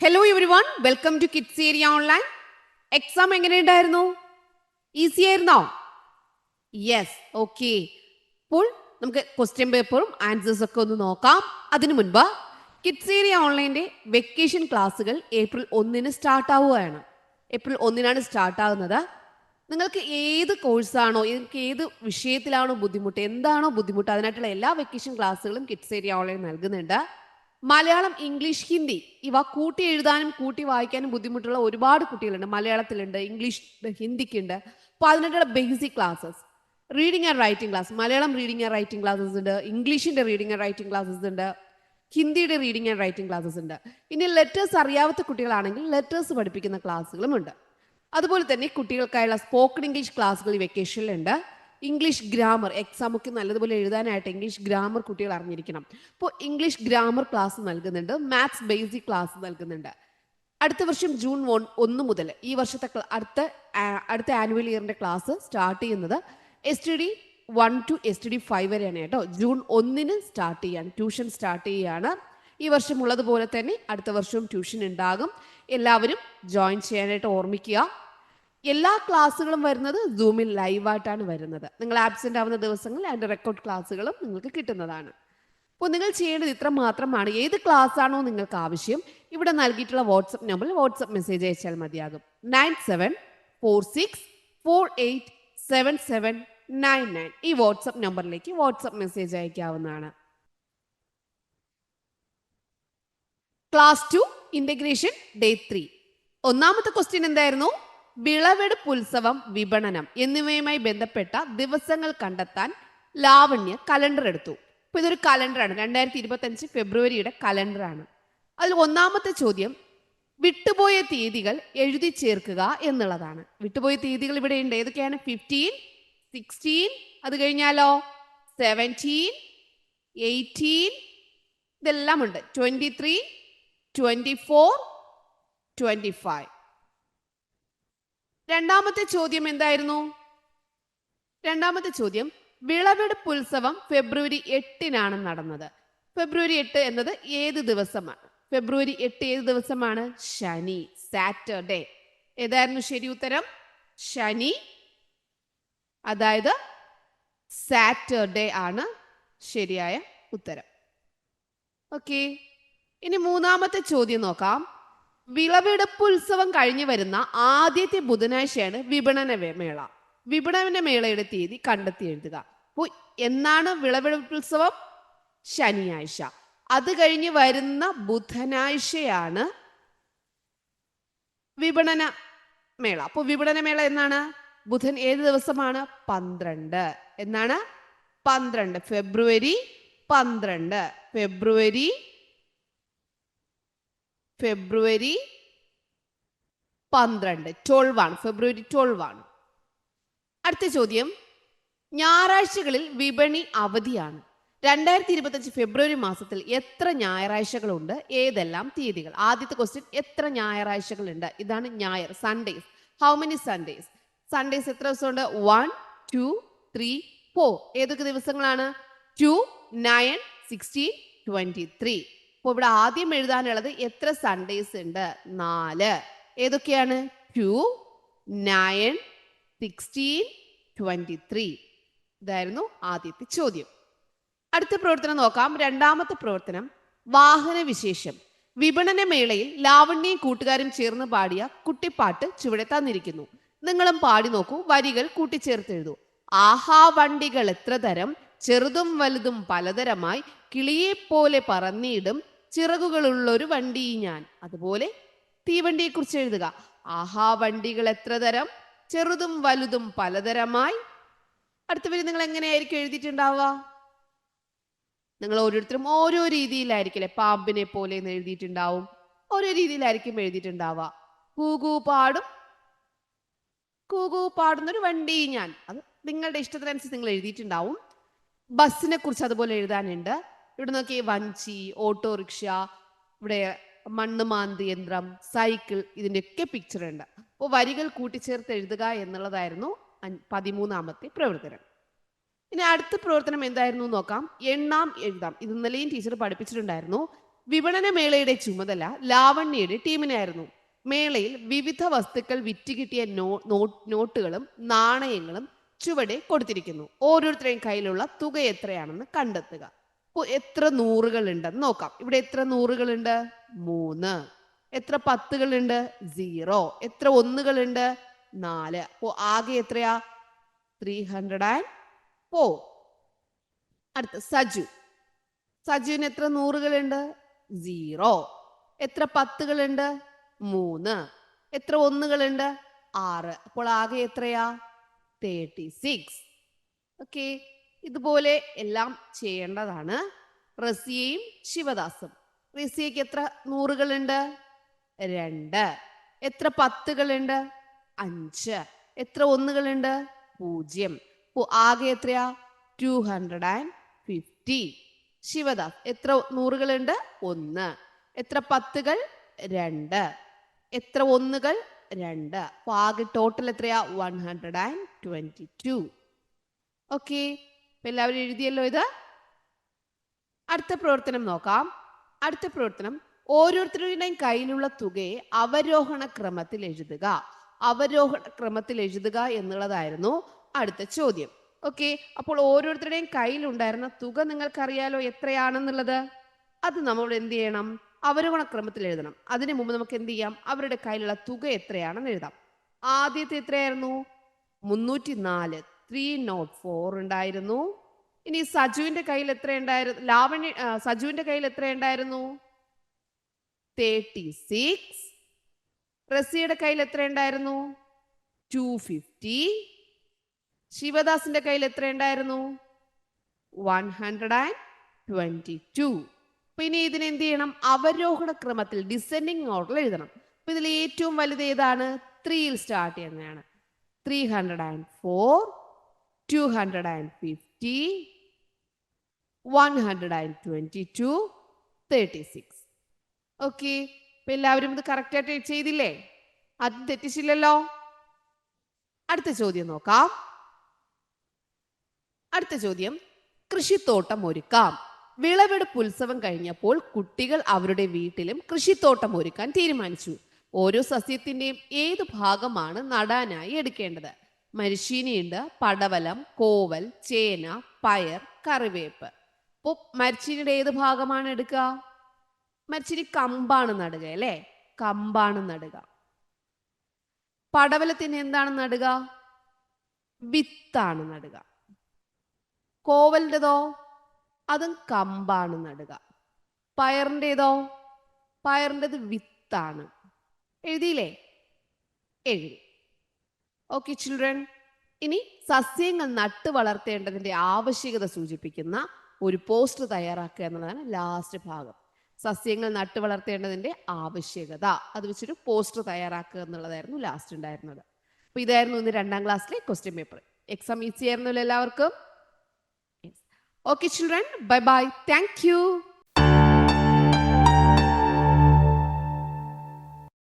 Hello everyone, welcome to kids area online. Exam എങ്ങനെയുണ്ടായിരുന്നു? Easy ആയിരുന്നോ? Yes, okay. അപ്പോൾ നമുക്ക് ക്വസ്റ്റ്യൻ പേപ്പറും ആൻസേഴ്സ് ഒക്കെ ഒന്ന് നോക്കാം. അതിനു മുൻപ് കിഡ്സ് ഏരിയ ഓൺലൈൻ്റെ വെക്കേഷൻ ക്ലാസ്സുകൾ ഏപ്രിൽ 1 സ്റ്റാർട്ട് ആവുകയാണ്. ഏപ്രിൽ 1 സ്റ്റാർട്ട് ആകുന്നത്. നിങ്ങൾക്ക് ഏത് കോഴ്സാണോ, നിങ്ങൾക്ക് ഏത് വിഷയത്തിലാണോ ബുദ്ധിമുട്ട്, എന്താണോ ബുദ്ധിമുട്ട്, അതിനായിട്ടുള്ള എല്ലാ വെക്കേഷൻ ക്ലാസ്സുകളും കിഡ്സ് ഏരിയ ഓൺലൈൻ നൽകുന്നുണ്ട്. മലയാളം, ഇംഗ്ലീഷ്, ഹിന്ദി ഇവ കൂട്ടി എഴുതാനും കൂട്ടി വായിക്കാനും ബുദ്ധിമുട്ടുള്ള ഒരുപാട് കുട്ടികളുണ്ട്. മലയാളത്തിലുണ്ട്, ഇംഗ്ലീഷ്, ഹിന്ദിക്കുണ്ട്. അപ്പോൾ അതിനായിട്ടുള്ള basic classes, reading and writing class, Malayalam reading and writing classes ഉണ്ട്, ഇംഗ്ലീഷിൻ്റെ റീഡിംഗ് ആൻഡ് റൈറ്റിംഗ് ക്ലാസ്സസ് ഉണ്ട്, ഹിന്ദിയുടെ റീഡിംഗ് ആൻഡ് റൈറ്റിംഗ് ക്ലാസ്സസ് ഉണ്ട്. ഇനി ലെറ്റേഴ്സ് അറിയാത്ത കുട്ടികളാണെങ്കിൽ ലെറ്റേഴ്സ് പഠിപ്പിക്കുന്ന ക്ലാസ്സുകളുമുണ്ട്. അതുപോലെ തന്നെ കുട്ടികൾക്കായുള്ള സ്പോക്കൺ ഇംഗ്ലീഷ് ക്ലാസ്സുകൾ ഈ വെക്കേഷനിലുണ്ട്. ഇംഗ്ലീഷ് ഗ്രാമർ, എക്സാമൊക്കെ നല്ലതുപോലെ എഴുതാനായിട്ട് ഇംഗ്ലീഷ് ഗ്രാമർ കുട്ടികൾ അറിഞ്ഞിരിക്കണം. അപ്പോൾ ഇംഗ്ലീഷ് ഗ്രാമർ ക്ലാസ് നൽകുന്നുണ്ട്. മാത്സ് ബേസിക് ക്ലാസ് നൽകുന്നുണ്ട്. അടുത്ത വർഷം ജൂൺ 1 മുതൽ ഈ വർഷത്തെ അടുത്ത ആനുവൽ ഇയറിൻ്റെ ക്ലാസ് സ്റ്റാർട്ട് ചെയ്യുന്നത് STD 1 to STD 5 വരെയാണ് കേട്ടോ. ജൂൺ 1 സ്റ്റാർട്ട് ചെയ്യാണ്, ട്യൂഷൻ സ്റ്റാർട്ട് ചെയ്യുകയാണ്. ഈ വർഷം ഉള്ളതുപോലെ തന്നെ അടുത്ത വർഷവും ട്യൂഷൻ ഉണ്ടാകും. എല്ലാവരും ജോയിൻ ചെയ്യാനായിട്ട് ഓർമ്മിക്കുക. എല്ലാ ക്ലാസ്സുകളും വരുന്നത് സൂമിൽ ലൈവായിട്ടാണ് വരുന്നത്. നിങ്ങൾ ആബ്സെൻ്റ് ആവുന്ന ദിവസങ്ങളിൽ അതിൻ്റെ റെക്കോർഡ് ക്ലാസ്സുകളും നിങ്ങൾക്ക് കിട്ടുന്നതാണ്. അപ്പോൾ നിങ്ങൾ ചെയ്യേണ്ടത് ഇത്ര മാത്രമാണ്. ഏത് ക്ലാസ് ആണോ നിങ്ങൾക്ക് ആവശ്യം, ഇവിടെ നൽകിയിട്ടുള്ള വാട്സപ്പ് നമ്പറിൽ വാട്സപ്പ് മെസ്സേജ് അയച്ചാൽ മതിയാകും. 9746487799 ഈ വാട്സപ്പ് നമ്പറിലേക്ക് വാട്സപ്പ് മെസ്സേജ് അയക്കാവുന്നതാണ്. Class 2 integration day 3. ഒന്നാമത്തെ ക്വസ്റ്റ്യൻ എന്തായിരുന്നു? വിളവെടുപ്പ് ഉത്സവം, വിപണനം എന്നിവയുമായി ബന്ധപ്പെട്ട ദിവസങ്ങൾ കണ്ടെത്താൻ ലാവണ്യ കലണ്ടർ എടുത്തു. അപ്പോൾ ഇതൊരു കലണ്ടറാണ്, 2025 ഫെബ്രുവരിയുടെ കലണ്ടറാണ്. അതിൽ ഒന്നാമത്തെ ചോദ്യം വിട്ടുപോയ തീയതികൾ എഴുതി ചേർക്കുക എന്നുള്ളതാണ്. വിട്ടുപോയ തീയതികൾ ഇവിടെ ഉണ്ട്. ഏതൊക്കെയാണ്? 15, 16, അത് കഴിഞ്ഞാലോ 17, 18, ഇതെല്ലാം ഉണ്ട്. 23, 24, 25. രണ്ടാമത്തെ ചോദ്യം എന്തായിരുന്നു? രണ്ടാമത്തെ ചോദ്യം വിളവെടുപ്പ് ഉത്സവം ഫെബ്രുവരി 8 നടന്നത്. ഫെബ്രുവരി 8 എന്നത് ഏത് ദിവസമാണ്? ഫെബ്രുവരി 8 ഏത് ദിവസമാണ്? ശനി, സാറ്റർഡേ. ഏതായിരുന്നു ശരി ഉത്തരം? ശനി, അതായത് സാറ്റർഡേ ആണ് ശരിയായ ഉത്തരം. ഓക്കെ, ഇനി മൂന്നാമത്തെ ചോദ്യം നോക്കാം. വിളവെടുപ്പ് ഉത്സവം കഴിഞ്ഞു വരുന്ന ആദ്യത്തെ ബുധനാഴ്ചയാണ് വിപണന മേള. വിപണന മേളയുടെ തീയതി കണ്ടെത്തി എഴുതുക. അപ്പോൾ എന്നാണ് വിളവെടുപ്പ് ഉത്സവം? ശനിയാഴ്ച. അത് കഴിഞ്ഞ് വരുന്ന ബുധനാഴ്ചയാണ് വിപണന മേള. അപ്പോൾ വിപണന മേള എന്നാണ്? ബുധൻ ഏത് ദിവസമാണ്? 12. എന്നാണ്? 12, ഫെബ്രുവരി 12. ഫെബ്രുവരി 12 ആണ്. ഫെബ്രുവരി 12 ആണ്. അടുത്ത ചോദ്യം, ഞായറാഴ്ചകളിൽ വിപണി അവധിയാണ്. 2025 ഫെബ്രുവരി മാസത്തിൽ എത്ര ഞായറാഴ്ചകളുണ്ട്? ഏതെല്ലാം തീയതികൾ? ആദ്യത്തെ ക്വസ്റ്റ്യൻ, എത്ര ഞായറാഴ്ചകളുണ്ട്? ഇതാണ് ഞായർ, Sundays. How many Sundays? Sundays എത്ര ദിവസമുണ്ട്? 1, 2, 3, 4. ഏതൊക്കെ ദിവസങ്ങളാണ്? 2, 9, 16, 23. അപ്പോൾ ഇവിടെ ആദ്യം എഴുതാനുള്ളത് എത്ര സൺഡേസ് ഉണ്ട്? 4. ഏതൊക്കെയാണ്? 2, 9, 16, 23. ഇതായിരുന്നു ആദ്യത്തെ ചോദ്യം. അടുത്ത പ്രവർത്തനം നോക്കാം. രണ്ടാമത്തെ പ്രവർത്തനം, വാഹന വിശേഷം. വിപണന മേളയിൽ ലാവണ്യയും കൂട്ടുകാരും ചേർന്ന് പാടിയ കുട്ടിപ്പാട്ട് ചുവടെ തന്നിരിക്കുന്നു. നിങ്ങളും പാടി നോക്കൂ, വരികൾ കൂട്ടിച്ചേർത്ത് എഴുതൂ. ആഹാ വണ്ടികൾ എത്ര തരം, ചെറുതും വലുതും പലതരമായി, കിളിയെപ്പോലെ പറന്നിടും ചിറകുകളുള്ളൊരു വണ്ടി ഞാൻ. അതുപോലെ തീവണ്ടിയെ കുറിച്ച് എഴുതുക. ആഹാ വണ്ടികൾ എത്ര തരം, ചെറുതും വലുതും പലതരമായി. അടുത്ത വരി നിങ്ങൾ എങ്ങനെയായിരിക്കും എഴുതിയിട്ടുണ്ടാവുക? നിങ്ങൾ ഓരോരുത്തരും ഓരോ രീതിയിലായിരിക്കില്ലേ. പാമ്പിനെ പോലെ എന്ന് എഴുതിയിട്ടുണ്ടാവും, ഓരോ രീതിയിലായിരിക്കും എഴുതിയിട്ടുണ്ടാവുക. കൂകൂ പാടും, കൂകൂ പാടുന്നൊരു വണ്ടി ഞാൻ. അത് നിങ്ങളുടെ ഇഷ്ടത്തിനനുസരിച്ച് നിങ്ങൾ എഴുതിയിട്ടുണ്ടാവും. ബസ്സിനെ കുറിച്ച് അതുപോലെ എഴുതാനുണ്ട്. ഇവിടെ നോക്കി, വഞ്ചി, ഓട്ടോറിക്ഷ, ഇവിടെ മണ്ണ് മാന്തി യന്ത്രം, സൈക്കിൾ, ഇതിൻ്റെയൊക്കെ പിക്ചർ ഉണ്ട്. അപ്പോൾ വരികൾ കൂട്ടിച്ചേർത്ത് എഴുതുക എന്നുള്ളതായിരുന്നു 13ാമത്തെ പ്രവർത്തനം. ഇനി അടുത്ത പ്രവർത്തനം എന്തായിരുന്നു നോക്കാം. എണ്ണാം എഴുതാം. ഇത് ഇന്നലെയും ടീച്ചർ പഠിപ്പിച്ചിട്ടുണ്ടായിരുന്നു. വിപണന മേളയുടെ ചുമതല ലാവണ്യയുടെ ടീമിനായിരുന്നു. മേളയിൽ വിവിധ വസ്തുക്കൾ വിറ്റുകിട്ടിയ നോട്ടുകളും നാണയങ്ങളും ചുവടെ കൊടുത്തിരിക്കുന്നു. ഓരോരുത്തരുടെയും കയ്യിലുള്ള തുക എത്രയാണെന്ന് കണ്ടെത്തുക. അപ്പോൾ എത്ര നൂറുകൾ ഉണ്ടെന്ന് നോക്കാം. ഇവിടെ എത്ര നൂറുകളുണ്ട്? 3. എത്ര പത്തുകളുണ്ട്? 0. എത്ര ഒന്നുകളുണ്ട്? 4. അപ്പോൾ ആകെ എത്രയാ? 304. അടുത്ത സജു. സജുവിന് എത്ര നൂറുകളുണ്ട്? 0. എത്ര പത്തുകളുണ്ട്? 3. എത്ര ഒന്നുകളുണ്ട്? 6. അപ്പോൾ ആകെ എത്രയാ? 36. ഓക്കെ, ഇതുപോലെ എല്ലാം ചെയ്യേണ്ടതാണ്. റസിയയും ശിവദാസും. റസിയയ്ക്ക് എത്ര നൂറുകളുണ്ട്? 2. എത്ര പത്തുകളുണ്ട്? 5. എത്ര ഒന്നുകളുണ്ട്? 0. അപ്പോൾ ആകെ എത്രയാ? 250. ശിവദാസ് എത്ര നൂറുകളുണ്ട്? 1. എത്ര പത്തുകൾ? 2. എത്ര ഒന്നുകൾ? 2. അപ്പോൾ ആകെ ടോട്ടൽ എത്രയാ? 122. ഓക്കെ, എല്ലാവരും എഴുതിയല്ലോ ഇത്. അടുത്ത പ്രവർത്തനം നോക്കാം. അടുത്ത പ്രവർത്തനം ഓരോരുത്തരുടെയും കയ്യിലുള്ള തുകയെ അവരോഹണ ക്രമത്തിൽ എഴുതുക. അവരോഹണ ക്രമത്തിൽ എഴുതുക എന്നുള്ളതായിരുന്നു അടുത്ത ചോദ്യം. ഓക്കെ, അപ്പോൾ ഓരോരുത്തരുടെയും കയ്യിലുണ്ടായിരുന്ന തുക നിങ്ങൾക്കറിയാലോ എത്രയാണെന്നുള്ളത്. അത് നമ്മൾ എന്ത് ചെയ്യണം? അവരോഹണ ക്രമത്തിൽ എഴുതണം. അതിനു മുമ്പ് നമുക്ക് എന്ത് ചെയ്യാം? അവരുടെ കയ്യിലുള്ള തുക എത്രയാണെന്ന് എഴുതാം. ആദ്യത്തെ എത്രയായിരുന്നു? 304, 304 ഉണ്ടായിരുന്നു. ഇനി സജുവിന്റെ കയ്യിൽ എത്ര ഉണ്ടായിരുന്നു? സജുവിന്റെ കയ്യിൽ എത്ര ഉണ്ടായിരുന്നു? 36. റസിയുടെ കയ്യിൽ എത്ര ഉണ്ടായിരുന്നു? 250. ശിവദാസിന്റെ കയ്യിൽ എത്ര ഉണ്ടായിരുന്നു? 122. അപ്പൊ ഇനി ഇതിനെ എന്ത് ചെയ്യണം? അവരോഹണ ക്രമത്തിൽ ഡിസെൻഡിങ് ഓർഡറിൽ എഴുതണം. അപ്പൊ ഇതിൽ ഏറ്റവും വലുത് ഏതാണ്? 3യിൽ സ്റ്റാർട്ട് ചെയ്യുന്നതാണ്. 304, 250, 122, 36. ഓക്കെ, അപ്പൊ എല്ലാവരും ഇത് കറക്റ്റ് ആയിട്ട് ചെയ്തില്ലേ? അത് തെറ്റിച്ചില്ലല്ലോ. അടുത്ത ചോദ്യം നോക്കാം. അടുത്ത ചോദ്യം, കൃഷിത്തോട്ടം ഒരുക്കാം. വിളവെടുപ്പ് ഉത്സവം കഴിഞ്ഞപ്പോൾ കുട്ടികൾ അവരുടെ വീട്ടിലും കൃഷിത്തോട്ടം ഒരുക്കാൻ തീരുമാനിച്ചു. ഓരോ സസ്യത്തിന്റെയും ഏത് ഭാഗമാണ് നടാനായി എടുക്കേണ്ടത്? മരിച്ചീനിയുണ്ട്, പടവലം, കോവൽ, ചേന, പയർ, കറിവേപ്പ്. അപ്പോൾ മരിച്ചീനിയുടെ ഏത് ഭാഗമാണ് എടുക്കുക? മരിച്ചീനി കമ്പാണ് നടുക അല്ലേ? കമ്പാണ് നടുക. പടവലത്തിന് എന്താണ് നടുക? വിത്താണ് നടുക. കോവലിൻ്റെതോ? അതും കമ്പാണ് നടുക. പയറിൻ്റെതോ? പയറിൻ്റെത് വിത്താണ്. എഴുതിയില്ലേ? എഴുതി. ഓക്കെ ചിൽഡ്രൻ, ഇനി സസ്യങ്ങൾ നട്ടു വളർത്തേണ്ടതിന്റെ ആവശ്യകത സൂചിപ്പിക്കുന്ന ഒരു പോസ്റ്റർ തയ്യാറാക്കുക എന്നതാണ് ലാസ്റ്റ് ഭാഗം. സസ്യങ്ങൾ നട്ടു വളർത്തേണ്ടതിന്റെ ആവശ്യകത അത് വെച്ചൊരു പോസ്റ്റർ തയ്യാറാക്കുക എന്നുള്ളതായിരുന്നു ലാസ്റ്റ് ഉണ്ടായിരുന്നത്. അപ്പൊ ഇതായിരുന്നു ഇന്ന് 2ാം ക്ലാസ്സിലെ ക്വസ്റ്റ്യൻ പേപ്പർ. എക്സാം ഈസി ആയിരുന്നല്ലോ എല്ലാവർക്കും? Okay children, bye bye, thank you.